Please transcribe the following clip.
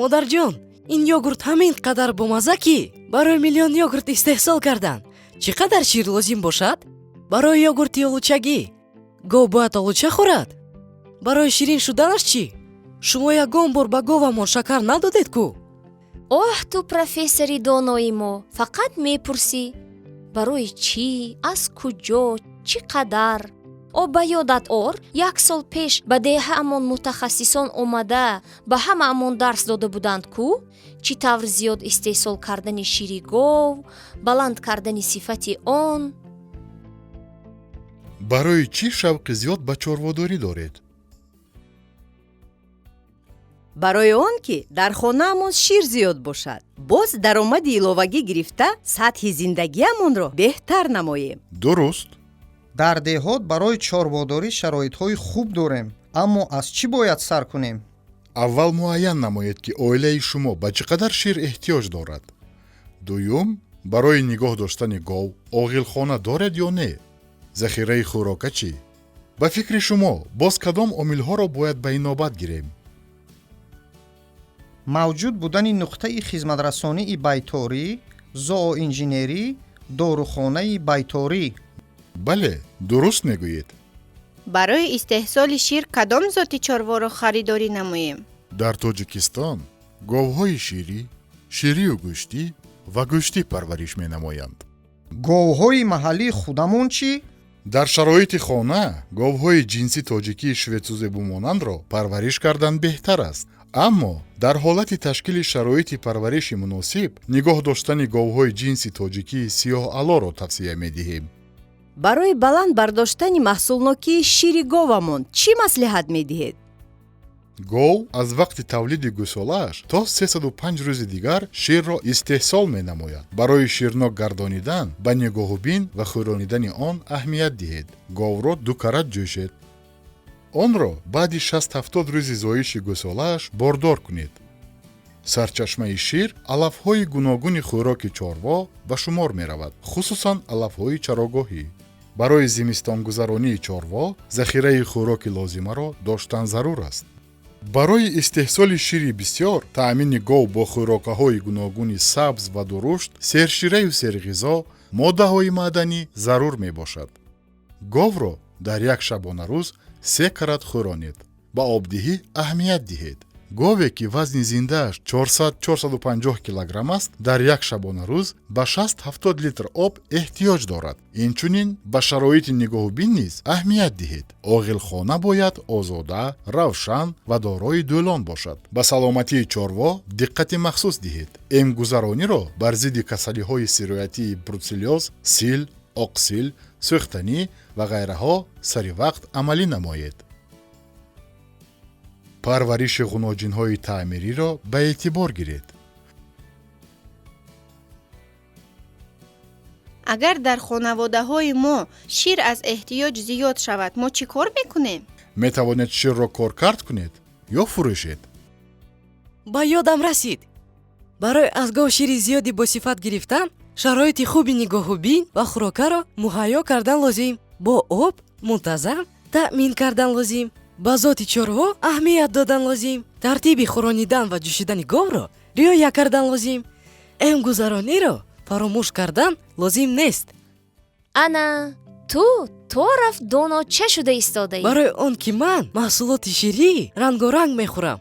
модарҷон, ин йогурт ҳамин қадар бомаза ки барои миллион йогурт истеҳсол карданд. Чӣ қадар шир лозим бошад? Барои йогурти олучагӣ гов бояд олуча хӯрад? Барои ширин шуданаш чӣ? Шумо ягон бор ба говамон шакар надодед ку? Оҳ, ту профессори донои мо, фақат мепурсӣ барои чӣ, аз куҷо, чӣ қадар? О, ба ёдат ор, 1 сол пеш ба деҳаамон мутахассисон омада ба ҳамаамон дарс дода буданд ку? Чӣ тавр зиёд истеҳсол кардани шири гов, баланд кардани сифати он. барои чӣ шавқи зиёд ба чорводорӣ доред? барои он ки дар хонаамон шир зиёд бошад, боз даромади иловагӣ гирифта сатҳи зиндагиамонро беҳтар намоем. дуруст. дар деҳот барои чорводорӣ шароитҳои хуб дорем, аммо аз чӣ бояд сар кунем? аввал муайян намоед ки оилаи шумо ба чӣ қадар шир эҳтиёҷ дорад. дуюм, барои нигоҳ доштани гов оғилхона доред ё не? захираи хӯрока чӣ? ба фикри шумо боз кадом омилҳоро бояд ба инобат гирем? мавҷуд будани нуқтаи хизматрасонии байторӣ, зооинженерӣ, дорухонаи байторӣ. бале, дуруст мегӯед. барои истеҳсоли шир кадом зоти чорворо харидорӣ намоем? дар тоҷикистон говҳои ширӣ, ширию гӯштӣ ва гӯштӣ парвариш менамоянд. говҳои маҳаллии худамон чӣ? дар шароити хона говҳои ҷинси тоҷикии шветсузебумонандро парвариш кардан беҳтар аст, аммо дар ҳолати ташкили шароити парвариши муносиб нигоҳ доштани говҳои ҷинси тоҷикии сиёҳалоро тавсия медиҳем. барои баланд бардоштани маҳсулнокии шири говамон чӣ маслиҳат медиҳед? гов аз вақти тавлиди гӯсолааш то 305 рӯзи дигар ширро истеҳсол менамояд. барои ширнок гардонидан ба нигоҳубин ва хӯронидани он аҳамият диҳед. говро 2 карат ҷӯшед. онро баъди 60-70 рӯзи зоиши гӯсолааш бордор кунед. сарчашмаи шир алафҳои гуногуни хӯроки чорво ба шумор меравад, хусусан алафҳои чарогоҳӣ. барои зимистонгузаронии чорво захираи хӯроки лозимаро доштан зарур аст. барои истеҳсоли шири бисёр, таъмини гов бо хӯрокаҳои гуногуни сабз ва дурушт, сершираю серғизо, моддаҳои маъданӣ зарур мебошад. говро дар як шабонарӯз 3 карат хӯронед. ба обдиҳӣ аҳамият диҳед. гове ки вазни зиндааш 400-450 килограмм аст, дар як шабонарӯз ба 60-70 литр об эҳтиёҷ дорад. инчунин ба шароити нигоҳубин низ аҳамият диҳед. оғилхона бояд озода, равшан ва дорои дӯлон бошад. ба саломатии чорво диққати махсус диҳед. эмгузарониро бар зидди касалиҳои сироятии бруцеллёз, сил, оқсил, сӯхтанӣ ва ғайраҳо сари вақт амалӣ намоед. парвариши ғуноҷинҳои таъмириро ба эътибор гиред. агар дар хонаводаҳои мо шир аз эҳтиёҷ зиёд шавад, мо чӣ кор мекунем? метавонед ширро коркард кунед ё фурӯшед. ба ёдам расид, барои аз гов шири зиёди босифат гирифтан шароити хуби нигоҳубин ва хӯрокаро муҳайё кардан лозим. бо об мунтазам таъмин кардан лозим. ба зоти чорво аҳамият додан лозим. тартиби хӯронидан ва ҷӯшидани говро риоя кардан лозим. эмгузарониро фаромӯш кардан лозим нест. ана ту рафт доно ча шуда истодаӣ? барои он ки ман маҳсулоти ширӣ рангоранг мехӯрам.